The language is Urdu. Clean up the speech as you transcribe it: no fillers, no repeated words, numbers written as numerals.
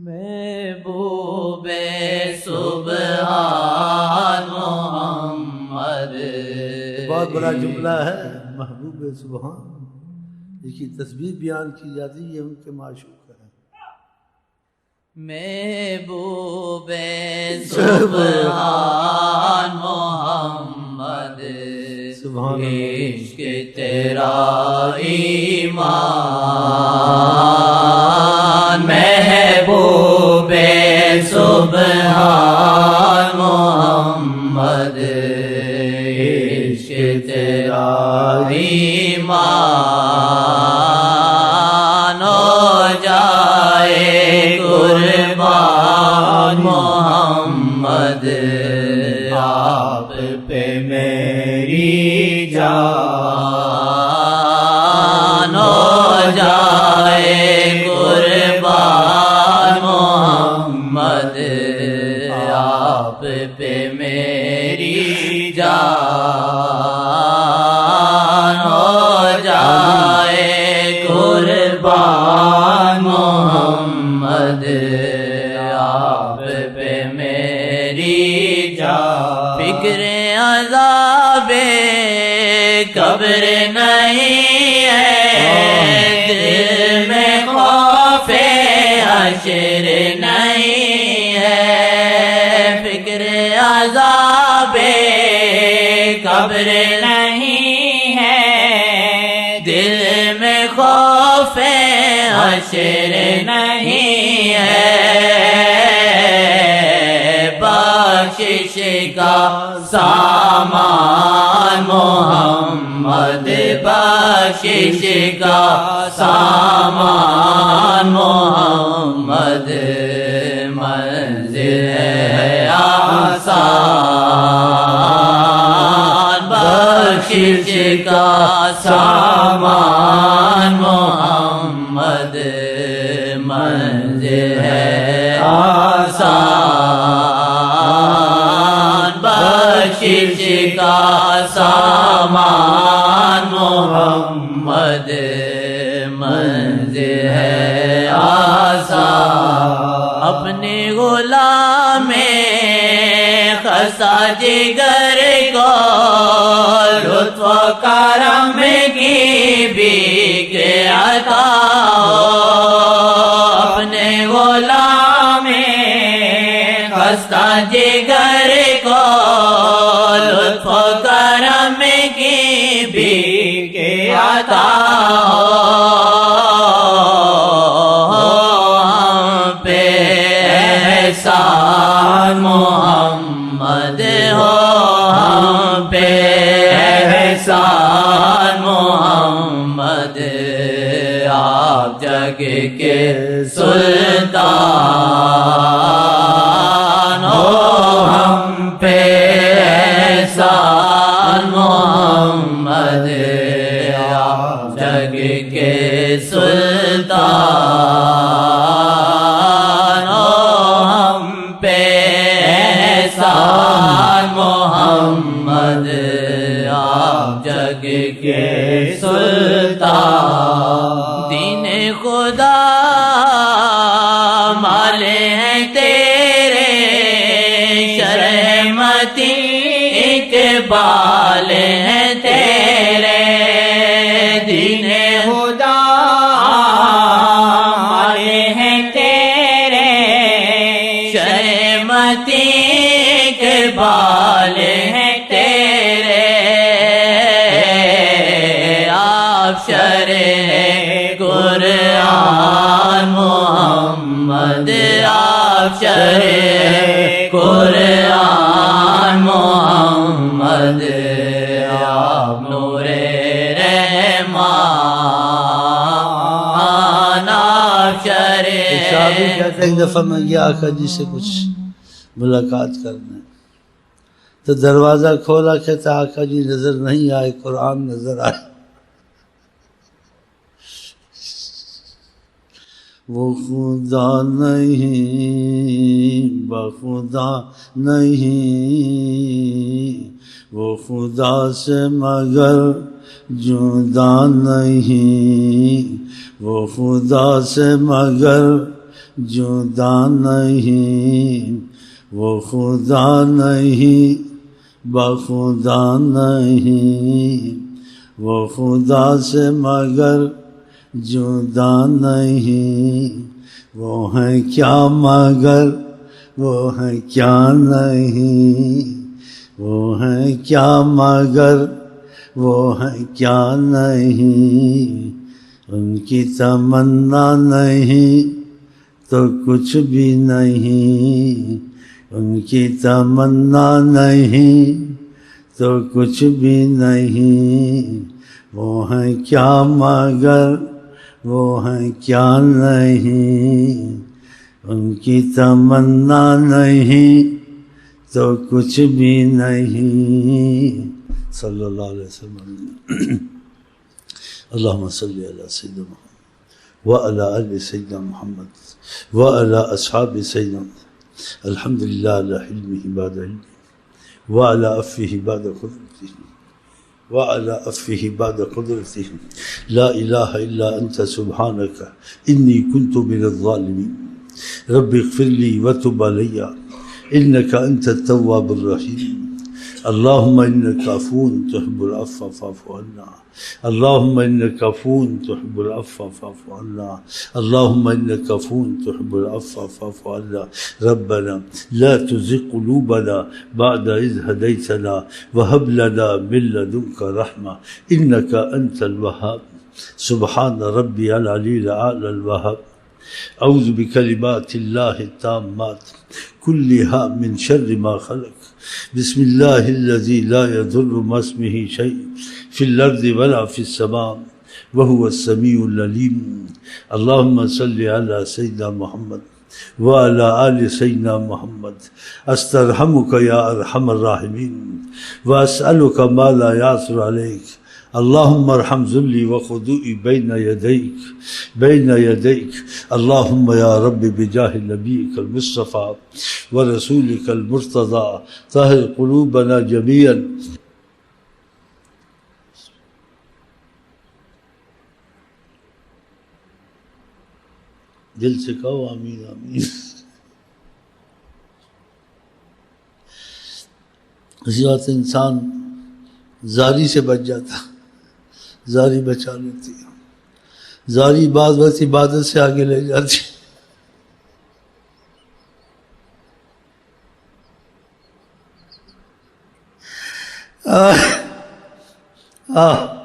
محبوب سبحان محمد. بہت بڑا جملہ ہے محبوب سبحان. اس کی تصویر بیان کی جاتی ہے، ان کے معشوق ہے. محبوب سبحان محمد. سبحان عشق تیرا ایمان. محبوب سبحان محمد. عشق تیرا ایمان. ہو جائے قربان محمد. آپ پہ میری جان. ہو جائے قربان محمد. آپ پہ میری جان. ہو جائے قربان محمد. آپ پہ میری جان. فکر عذاب قبر نہیں ہے، دل میں خوف حشر نہیں ہے. فکر عذاب قبر نہیں ہے، دل میں خوف حشر نہیں ہے. بخشش کا سامان محمد. بخشش کا سامان محمد. منزل ہے آسان. بخشش کا سامان محمد. منزل ہے آسان. بخشش کا سامان محمد. منزل ہے آسان. اپنے غلام خسا جگر کو لطف و کرم کی بھیک عطا ہو. اپنے غلام خسا جگر کو لطف و کرم کی بھیک عطا ہو. محمد ہو ہم پہ احسان محمد. آپ جگ کے سلطان. ہو ہم پہ احسان محمد. آپ جگ کے سلطان. محمد. آپ جگ کے سلطان. دین خدا مالے ہیں تیرے، شرمتی اقبال ہیں تیرے. دین خدا مالے ہیں تیرے، شرمتی اقبال ہیں تیرے. آپ شرح قرآن محمد. آپ شرح قرآن محمد. آپ نور رحمان. آپ شرح. کہتے ایک دفعہ میں گیا آقا جی سے کچھ ملاقات کرنے، تو دروازہ کھولا، کہتا آقا جی نظر نہیں آئے، قرآن نظر آئے. وہ خدا نہیں بخدا نہیں، وہ خدا سے مگر جدا نہیں، وہ خدا سے مگر جدا نہیں، وہ خدا نہیں بخدا نہیں، وہ خدا سے مگر جدا نہیں، وہ ہیں کیا مگر وہ ہیں کیا نہیں، وہ ہیں کیا مگر وہ ہیں کیا نہیں، ان کی تمنا نہیں تو کچھ بھی نہیں، ان کی تمنا نہیں تو کچھ بھی نہیں، وہ ہیں کیا مگر وہ ہیں کیا نہیں، ان کی تمنا نہیں تو کچھ بھی نہیں، صلی اللہ علیہ وسلم۔ اللہم صلی علی سیدنا محمد وعلی آل سیدنا محمد وعلی اصحاب سیدنا محمد، الحمدللہ علی حلمہ بعد علمہ وعلی عفوہ بعد قدرتہ وعلى عفوه بعد قدرته، لا إله إلا أنت سبحانك إني كنت من الظالمين، رب اغفر لي وتب علي إنك أنت التواب الرحيم، اللهم إنك عفو تحب العفو فاعف عنا، اللهم إنك عفو تحب العفو فاعف عنا، اللهم إنك عفو تحب العفو فاعف عنا، ربنا لا تزغ قلوبنا بعد إذ هديتنا وهب لنا من لدنك رحمة إنك أنت الوهاب، سبحان ربي العلي الأعلى الوهاب، أعوذ بكلمات الله التامات كلها من شر ما خلق، بسم الله الذي لا يضر مع اسمه شيء في الأرض ولا في السماء وهو السميع العليم، اللهم صل على سيدنا محمد وعلى آل سيدنا محمد، استرحمك يا أرحم الراحمين وأسألك ما لا يعثر عليك، اللهم ارحم ذلي وخضوعي بين يديك، اللهم يا رب بجاه نبيك المصطفى ورسولك المرتضى طهر قلوبنا جميعا، دل سے کہو آمین آمین۔ اسی بات انسان زاری سے بچ جاتا، زاری بچا لیتی، زاری بعض وقت عبادت سے آگے لے جاتی۔ آہ